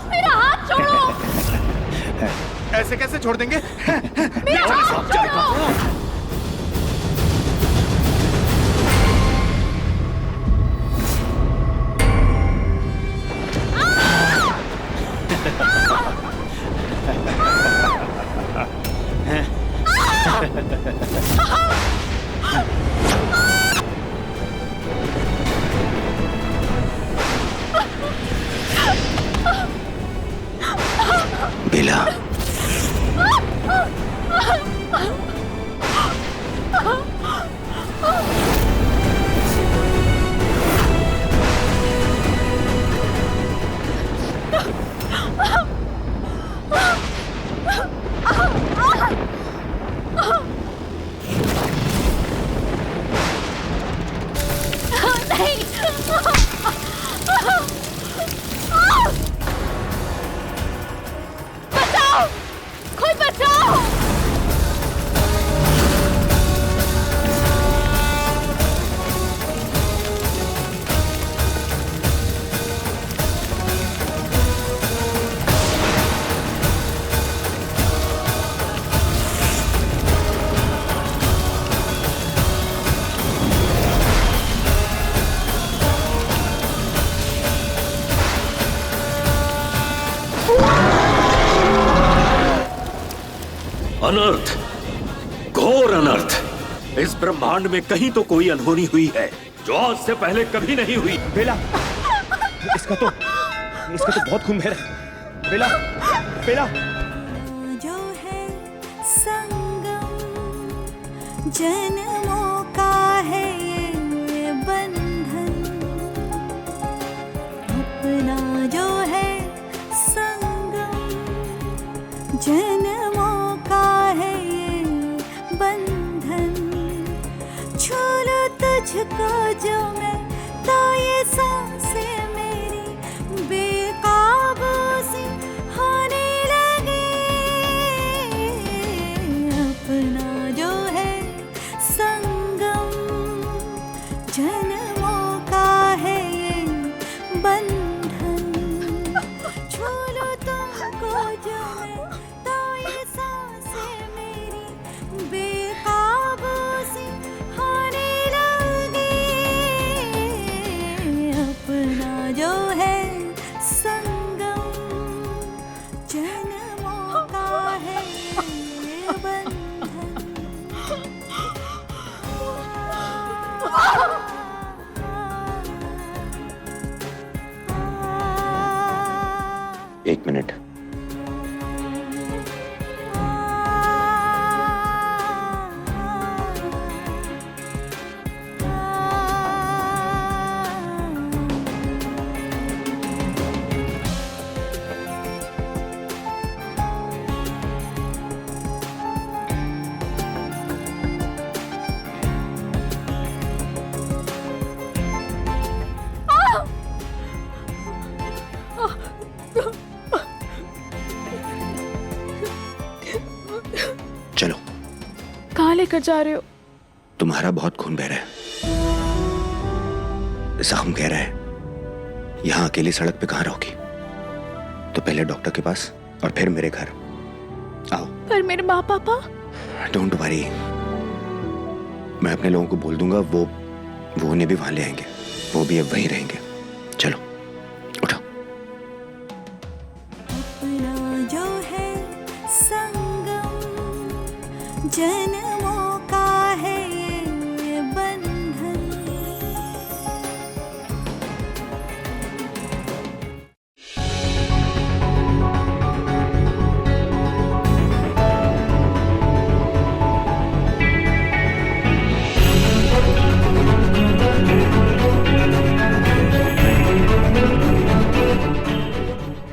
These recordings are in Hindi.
मेरा हाथ छोड़ो। ऐसे कैसे छोड़ देंगे? मेरा हाथ छोड़ो। बेला, बचाओ, कोई बचाओ। अनर्थ, घोर अनर्थ। इस ब्रह्मांड में कहीं तो कोई अनहोनी हुई है जो आज से पहले कभी नहीं हुई। बेला, इसका तो बहुत खून बह रहा है। बेला, बेला। जो है संगम जन्मों का है ये बंधन, अपना जो है संगम जन्मों का है ये बंधन, छू लो तुझको जो मैं तो ये सांसें मेरी बेकाबू सी होने लगे, अपना जो है संगम जन्मों का है ये बंधन, छू लो तुमको जो मैं तो ये सांसें मेरी बेकाबू सी होने लगे, अपना जो है संगम जन्मों का है ये बंधन। एक मिनट। चलो। कहाँ लेकर जा रहे हो? तुम्हारा बहुत खून बह रहा है, जख्म कह रहा है। यहां अकेली सड़क पे कहां रहोगी? तो पहले डॉक्टर के पास और फिर मेरे घर आओ। पर मेरे माँ पापा? डोंट वरी, मैं अपने लोगों को बोल दूंगा, वो उन्हें भी वहां ले आएंगे। वो भी अब वहीं रहेंगे। चलो उठो। अपना जो है संगम जन्मों का है ये बंधन,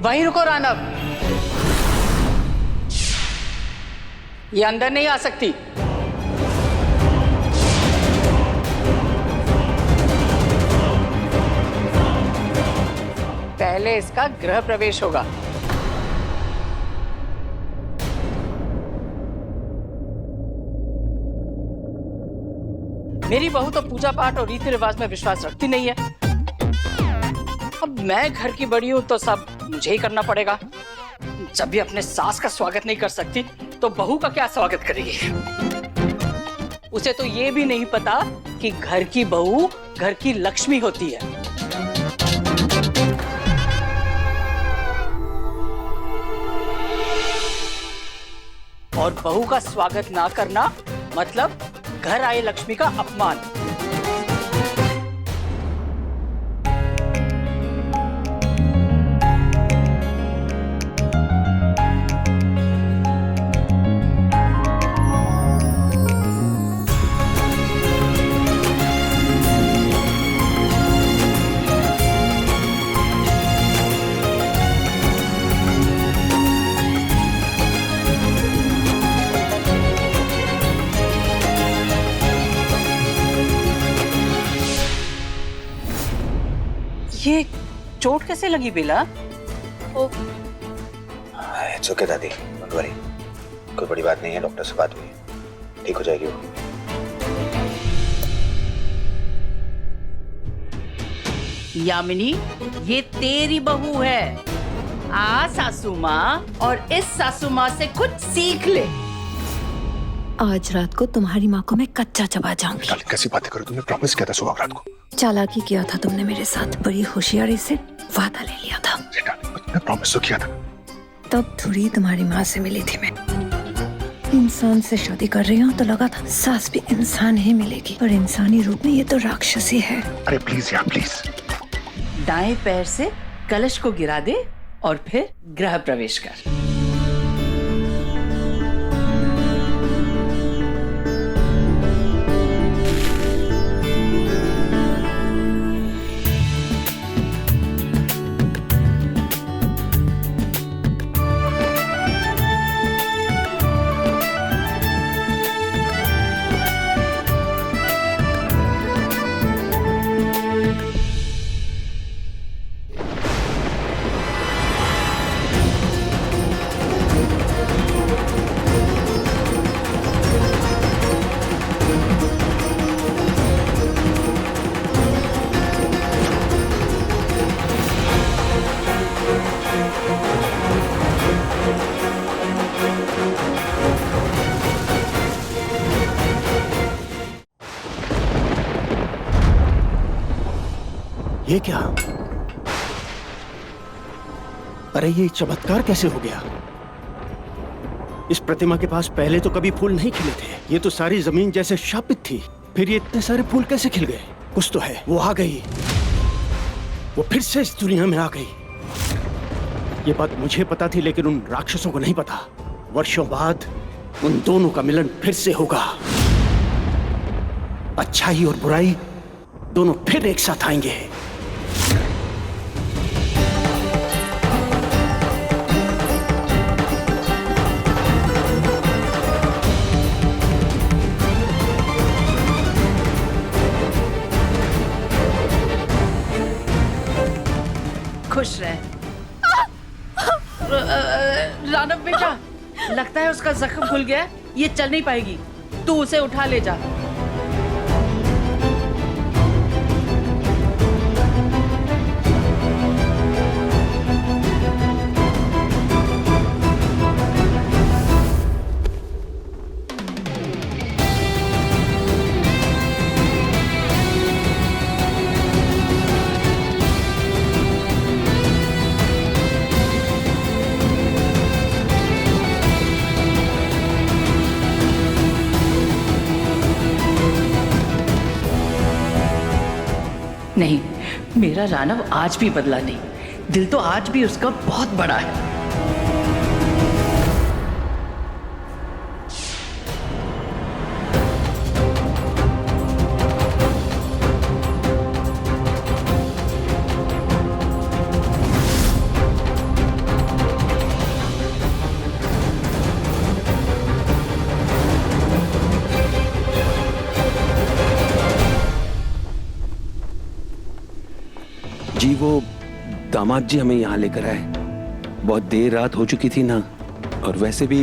वहीं रुको रानव, ये अंदर नहीं आ सकती। पहले इसका गृह प्रवेश होगा। मेरी बहू तो पूजा पाठ और रीति रिवाज में विश्वास रखती नहीं है। अब मैं घर की बड़ी हूं तो सब मुझे ही करना पड़ेगा। जब भी अपने सास का स्वागत नहीं कर सकती तो बहू का क्या स्वागत करेगी? उसे तो ये भी नहीं पता कि घर की बहू घर की लक्ष्मी होती है। और बहू का स्वागत ना करना मतलब घर आए लक्ष्मी का अपमान। ये चोट कैसे लगी बेला? इट्स ओके दादी, डोंट वरी, कोई बड़ी बात नहीं है, डॉक्टर से बात हुई, ठीक हो जाएगी वो। यामिनी, ये तेरी बहू है। आ सासू माँ, और इस सासू माँ से कुछ सीख ले। आज रात को तुम्हारी माँ को मैं कच्चा चबा जाऊंगी। कैसी बातें करो, तुमने प्रॉमिस किया था सुहाग रात को। चालाकी किया था तुमने मेरे साथ, बड़ी होशियारी से वादा ले लिया था। तुमने प्रॉमिस तो किया था। तब थोड़ी तुम्हारी माँ से मिली थी मैं। इंसान से शादी कर रही हूँ तो लगा था सास भी इंसान ही मिलेगी, पर इंसानी रूप में ये तो राक्षसी है। अरे प्लीज यार प्लीज। दाएं पैर से कलश को गिरा दे और फिर गृह प्रवेश कर। ये क्या? अरे ये चमत्कार कैसे हो गया? इस प्रतिमा के पास पहले तो कभी फूल नहीं खिले थे। ये तो सारी जमीन जैसे शापित थी। फिर ये इतने सारे फूल कैसे खिल गए? कुछ तो है, वो आ गई, वो फिर से इस दुनिया में आ गई। ये बात मुझे पता थी, लेकिन उन राक्षसों को नहीं पता। वर्षों बाद उन दोनों का मिलन फिर से होगा। अच्छाई और बुराई दोनों फिर एक साथ आएंगे। खुश रहे। रानव बेटा, लगता है उसका जख्म खुल गया, ये चल नहीं पाएगी। तू उसे उठा ले जा। नहीं, मेरा रानव आज भी बदला नहीं। दिल तो आज भी उसका बहुत बड़ा है। जी वो दामाद जी हमें यहाँ लेकर आए। बहुत देर रात हो चुकी थी ना, और वैसे भी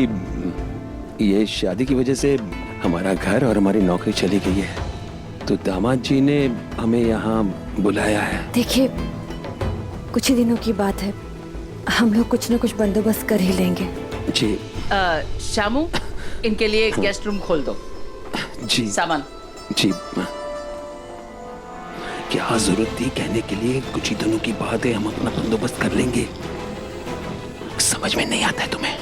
ये शादी की वजह से हमारा घर और हमारी नौकरी चली गई है, तो दामाद जी ने हमें यहाँ बुलाया है। देखिए, कुछ ही दिनों की बात है, हम लोग कुछ न कुछ बंदोबस्त कर ही लेंगे। जी शामू, इनके लिए गेस्ट रूम खोल दो। जी सामान। जी क्या जरूरत थी कहने के लिए? कुछ ही दिनों की बात है, हम अपना बंदोबस्त कर लेंगे। समझ में नहीं आता है तुम्हें?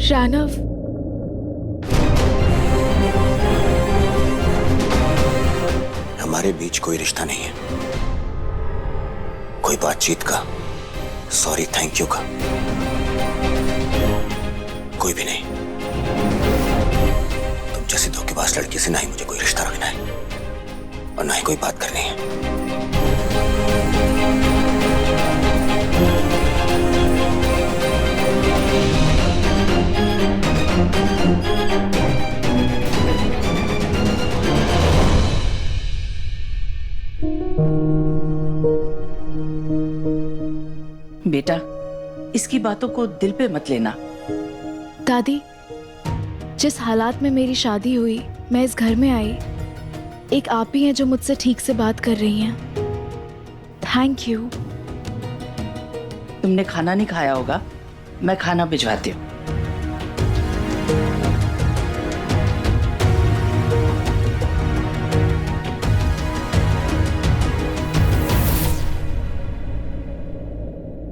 शानव, हमारे बीच कोई रिश्ता नहीं है, कोई बातचीत का, सॉरी थैंक यू का कोई भी नहीं। तुम जैसी धोखेबाज लड़की से ना ही मुझे कोई रिश्ता रखना है और ना ही कोई बात करनी है। बेटा, इसकी बातों को दिल पे मत लेना। दादी, जिस हालात में मेरी शादी हुई, मैं इस घर में आई, एक आप ही हैं जो मुझसे ठीक से बात कर रही हैं। Thank you. तुमने खाना नहीं खाया होगा, मैं खाना भिजवाती हूँ।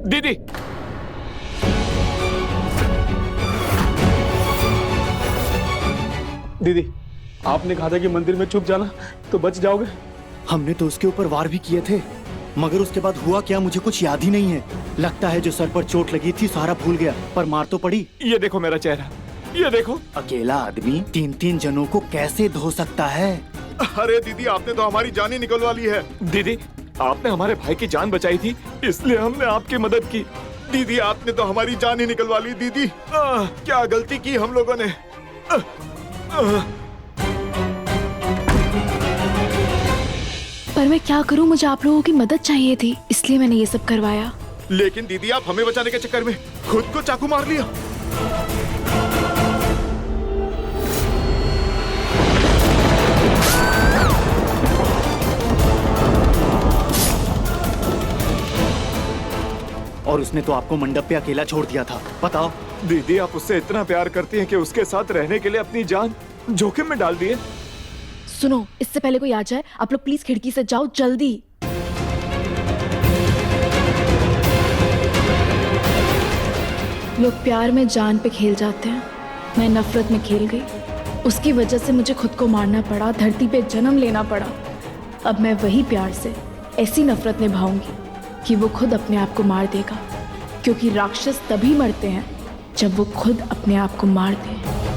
दीदी, दीदी, आपने कहा था कि मंदिर में छुप जाना तो बच जाओगे। हमने तो उसके ऊपर वार भी किए थे, मगर उसके बाद हुआ क्या मुझे कुछ याद ही नहीं है। लगता है जो सर पर चोट लगी थी सारा भूल गया, पर मार तो पड़ी। ये देखो मेरा चेहरा, ये देखो। अकेला आदमी 3-3 जनों को कैसे धो सकता है? अरे दीदी, आपने तो हमारी जान ही निकलवा ली है। दीदी, आपने हमारे भाई की जान बचाई थी, इसलिए हमने आपकी मदद की। दीदी, आपने तो हमारी जान ही निकलवा ली। दीदी, क्या गलती की हम लोगों ने। पर मैं क्या करूं, मुझे आप लोगों की मदद चाहिए थी, इसलिए मैंने ये सब करवाया। लेकिन दीदी, आप हमें बचाने के चक्कर में खुद को चाकू मार लिया। और उसने तो आपको मंडप पे अकेला छोड़ दिया था, बताओ। दीदी, आप उससे इतना प्यार करती हैं कि उसके साथ रहने के लिए अपनी जान जोखिम में डाल दिए। सुनो, इससे पहले कोई आ जाए, आप लोग प्लीज खिड़की से जाओ जल्दी। लोग प्यार में जान पे खेल जाते हैं, मैं नफरत में खेल गई। उसकी वजह से मुझे खुद को मारना पड़ा, धरती पे जन्म लेना पड़ा। अब मैं वही प्यार से ऐसी नफरत निभाऊंगी कि वो खुद अपने आप को मार देगा, क्योंकि राक्षस तभी मरते हैं जब वो खुद अपने आप को मार दें।